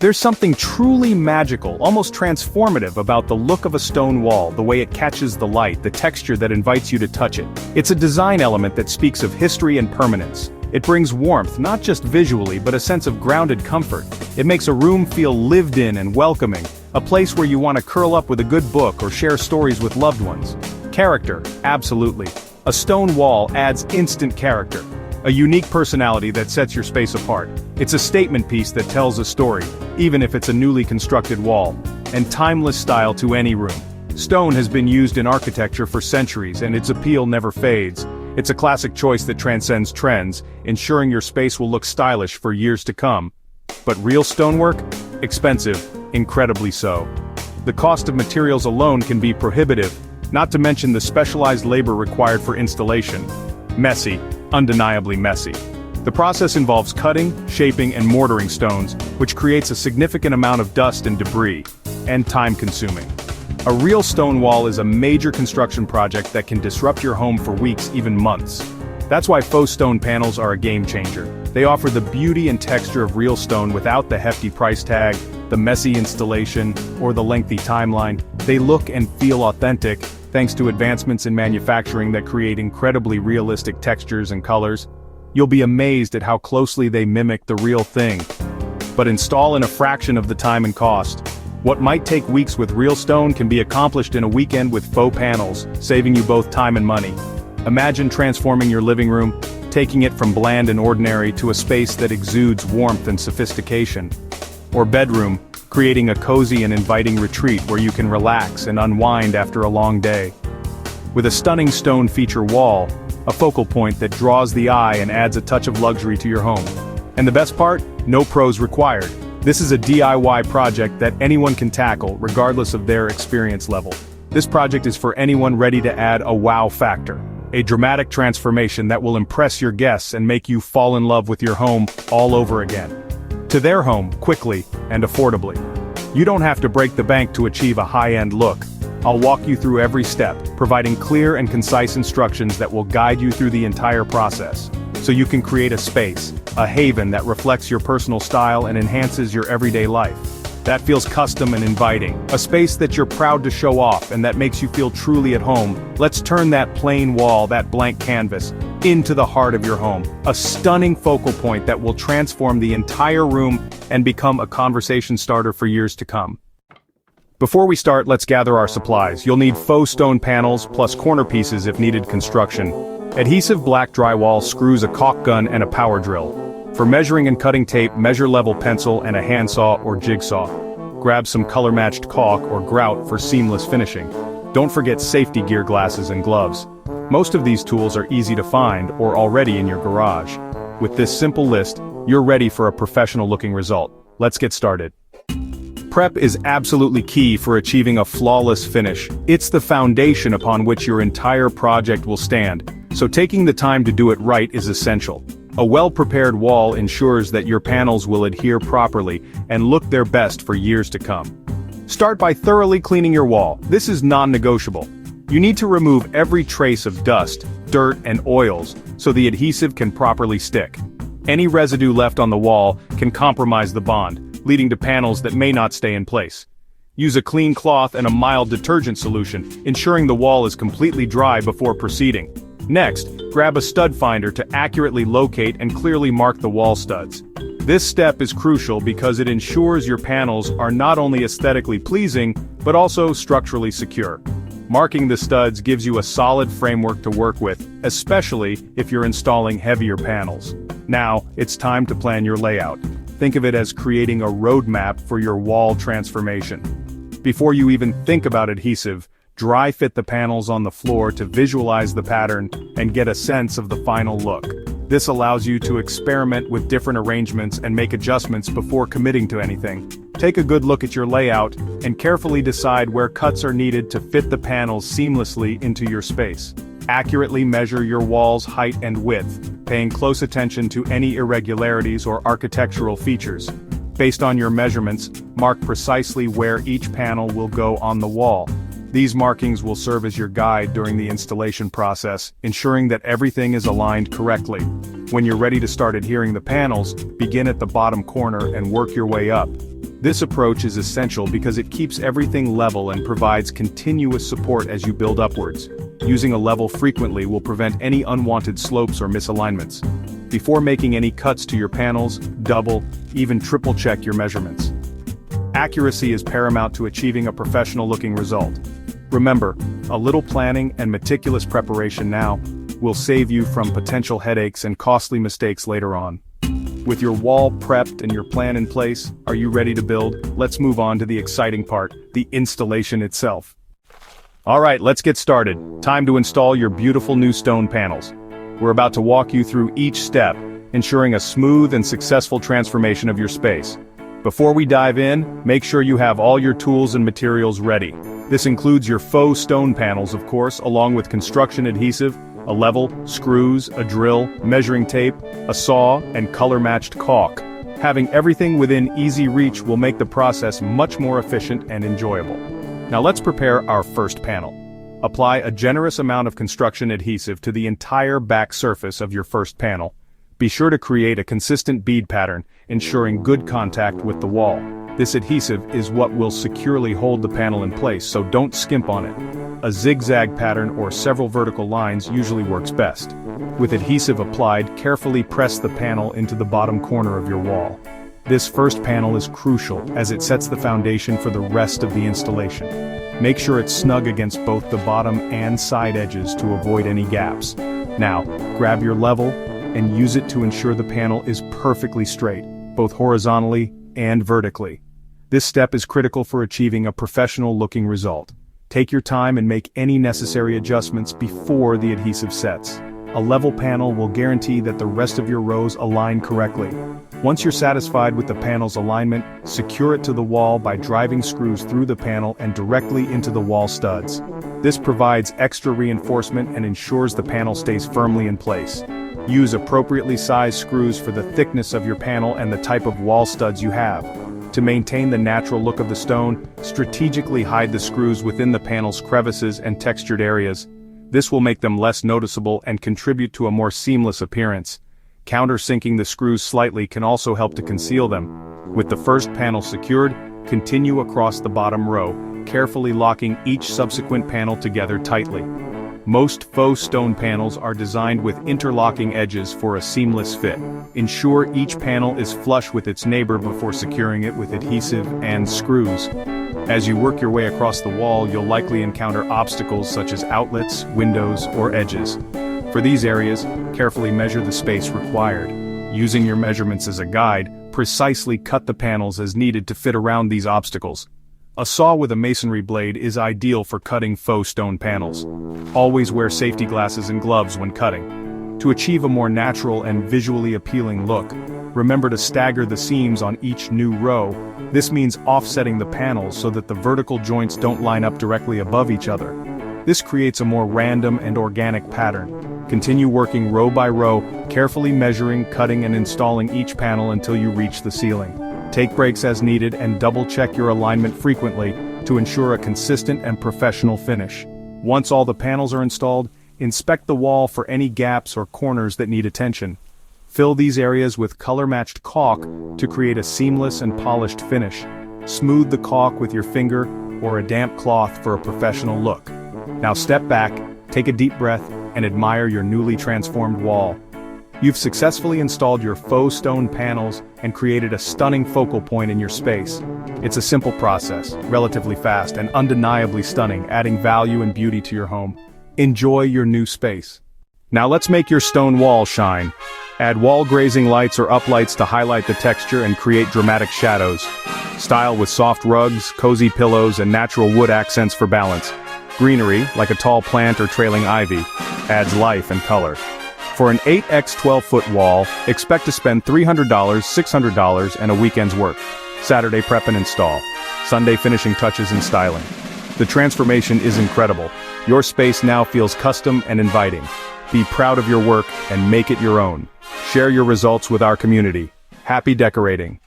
There's something truly magical, almost transformative about the look of a stone wall, the way it catches the light, the texture that invites you to touch it. It's a design element that speaks of history and permanence. It brings warmth, not just visually, but a sense of grounded comfort. It makes a room feel lived in and welcoming, a place where you want to curl up with a good book or share stories with loved ones. Character, absolutely. A stone wall adds instant character. A unique personality that sets your space apart. It's a statement piece that tells a story, even if it's a newly constructed wall. And timeless style to any room. Stone has been used in architecture for centuries, and its appeal never fades. It's a classic choice that transcends trends, ensuring your space will look stylish for years to come. But real stonework? Expensive, incredibly so. The cost of materials alone can be prohibitive, not to mention the specialized labor required for installation. Messy, undeniably messy. The process involves cutting, shaping, and mortaring stones, which creates a significant amount of dust and debris, and time-consuming. A real stone wall is a major construction project that can disrupt your home for weeks, even months. That's why faux stone panels are a game changer. They offer the beauty and texture of real stone without the hefty price tag, the messy installation, or the lengthy timeline. They look and feel authentic, thanks to advancements in manufacturing that create incredibly realistic textures and colors. You'll be amazed at how closely they mimic the real thing. But install in a fraction of the time and cost. What might take weeks with real stone can be accomplished in a weekend with faux panels, saving you both time and money. Imagine transforming your living room, taking it from bland and ordinary to a space that exudes warmth and sophistication. Or bedroom, creating a cozy and inviting retreat where you can relax and unwind after a long day. With a stunning stone feature wall, a focal point that draws the eye and adds a touch of luxury to your home. And the best part? No pros required. This is a DIY project that anyone can tackle, regardless of their experience level. This project is for anyone ready to add a wow factor. A dramatic transformation that will impress your guests and make you fall in love with your home all over again. To their home, quickly and affordably. You don't have to break the bank to achieve a high-end look. I'll walk you through every step, providing clear and concise instructions that will guide you through the entire process. So you can create a space, a haven that reflects your personal style and enhances your everyday life. That feels custom and inviting, a space that you're proud to show off and that makes you feel truly at home. Let's turn that plain wall, that blank canvas, into the heart of your home. A stunning focal point that will transform the entire room and become a conversation starter for years to come. Before we start, let's gather our supplies. You'll need faux stone panels, plus corner pieces if needed construction. Adhesive black drywall, screws, a caulk gun, and a power drill. For measuring and cutting tape, measure level pencil and a handsaw or jigsaw. Grab some color-matched caulk or grout for seamless finishing. Don't forget safety gear, glasses, and gloves. Most of these tools are easy to find or already in your garage. With this simple list, you're ready for a professional-looking result. Let's get started. Prep is absolutely key for achieving a flawless finish. It's the foundation upon which your entire project will stand, so taking the time to do it right is essential. A well-prepared wall ensures that your panels will adhere properly and look their best for years to come. Start by thoroughly cleaning your wall. This is non-negotiable. You need to remove every trace of dust, dirt, and oils so the adhesive can properly stick. Any residue left on the wall can compromise the bond, leading to panels that may not stay in place. Use a clean cloth and a mild detergent solution, ensuring the wall is completely dry before proceeding. Next, grab a stud finder to accurately locate and clearly mark the wall studs. This step is crucial because it ensures your panels are not only aesthetically pleasing, but also structurally secure. Marking the studs gives you a solid framework to work with, especially if you're installing heavier panels. Now, it's time to plan your layout. Think of it as creating a roadmap for your wall transformation. Before you even think about adhesive, dry fit the panels on the floor to visualize the pattern and get a sense of the final look. This allows you to experiment with different arrangements and make adjustments before committing to anything. Take a good look at your layout and carefully decide where cuts are needed to fit the panels seamlessly into your space. Accurately measure your wall's height and width, paying close attention to any irregularities or architectural features. Based on your measurements, mark precisely where each panel will go on the wall. These markings will serve as your guide during the installation process, ensuring that everything is aligned correctly. When you're ready to start adhering the panels, begin at the bottom corner and work your way up. This approach is essential because it keeps everything level and provides continuous support as you build upwards. Using a level frequently will prevent any unwanted slopes or misalignments. Before making any cuts to your panels, double, even triple check your measurements. Accuracy is paramount to achieving a professional-looking result. Remember, a little planning and meticulous preparation now will save you from potential headaches and costly mistakes later on. With your wall prepped and your plan in place, are you ready to build? Let's move on to the exciting part, the installation itself. Alright, let's get started. Time to install your beautiful new stone panels. We're about to walk you through each step, ensuring a smooth and successful transformation of your space. Before we dive in, make sure you have all your tools and materials ready. This includes your faux stone panels, of course, along with construction adhesive, a level, screws, a drill, measuring tape, a saw, and color-matched caulk. Having everything within easy reach will make the process much more efficient and enjoyable. Now let's prepare our first panel. Apply a generous amount of construction adhesive to the entire back surface of your first panel. Be sure to create a consistent bead pattern, ensuring good contact with the wall. This adhesive is what will securely hold the panel in place, so don't skimp on it. A zigzag pattern or several vertical lines usually works best. With adhesive applied, carefully press the panel into the bottom corner of your wall. This first panel is crucial as it sets the foundation for the rest of the installation. Make sure it's snug against both the bottom and side edges to avoid any gaps. Now, grab your level and use it to ensure the panel is perfectly straight, both horizontally and vertically. This step is critical for achieving a professional-looking result. Take your time and make any necessary adjustments before the adhesive sets. A level panel will guarantee that the rest of your rows align correctly. Once you're satisfied with the panel's alignment, secure it to the wall by driving screws through the panel and directly into the wall studs. This provides extra reinforcement and ensures the panel stays firmly in place. Use appropriately sized screws for the thickness of your panel and the type of wall studs you have. To maintain the natural look of the stone, strategically hide the screws within the panel's crevices and textured areas. This will make them less noticeable and contribute to a more seamless appearance. Countersinking the screws slightly can also help to conceal them. With the first panel secured, continue across the bottom row, carefully locking each subsequent panel together tightly. Most faux stone panels are designed with interlocking edges for a seamless fit. Ensure each panel is flush with its neighbor before securing it with adhesive and screws. As you work your way across the wall, you'll likely encounter obstacles such as outlets, windows, or edges. For these areas, carefully measure the space required. Using your measurements as a guide, precisely cut the panels as needed to fit around these obstacles. A saw with a masonry blade is ideal for cutting faux stone panels. Always wear safety glasses and gloves when cutting. To achieve a more natural and visually appealing look, remember to stagger the seams on each new row. This means offsetting the panels so that the vertical joints don't line up directly above each other. This creates a more random and organic pattern. Continue working row by row, carefully measuring, cutting, and installing each panel until you reach the ceiling. Take breaks as needed and double-check your alignment frequently to ensure a consistent and professional finish. Once all the panels are installed, inspect the wall for any gaps or corners that need attention. Fill these areas with color-matched caulk to create a seamless and polished finish. Smooth the caulk with your finger or a damp cloth for a professional look. Now step back, take a deep breath, and admire your newly transformed wall. You've successfully installed your faux stone panels and created a stunning focal point in your space. It's a simple process, relatively fast and undeniably stunning, adding value and beauty to your home. Enjoy your new space. Now let's make your stone wall shine. Add wall grazing lights or uplights to highlight the texture and create dramatic shadows. Style with soft rugs, cozy pillows, and natural wood accents for balance. Greenery, like a tall plant or trailing ivy, adds life and color. For an 8x 12-foot wall, expect to spend $300, $600, and a weekend's work. Saturday prep and install. Sunday finishing touches and styling. The transformation is incredible. Your space now feels custom and inviting. Be proud of your work and make it your own. Share your results with our community. Happy decorating!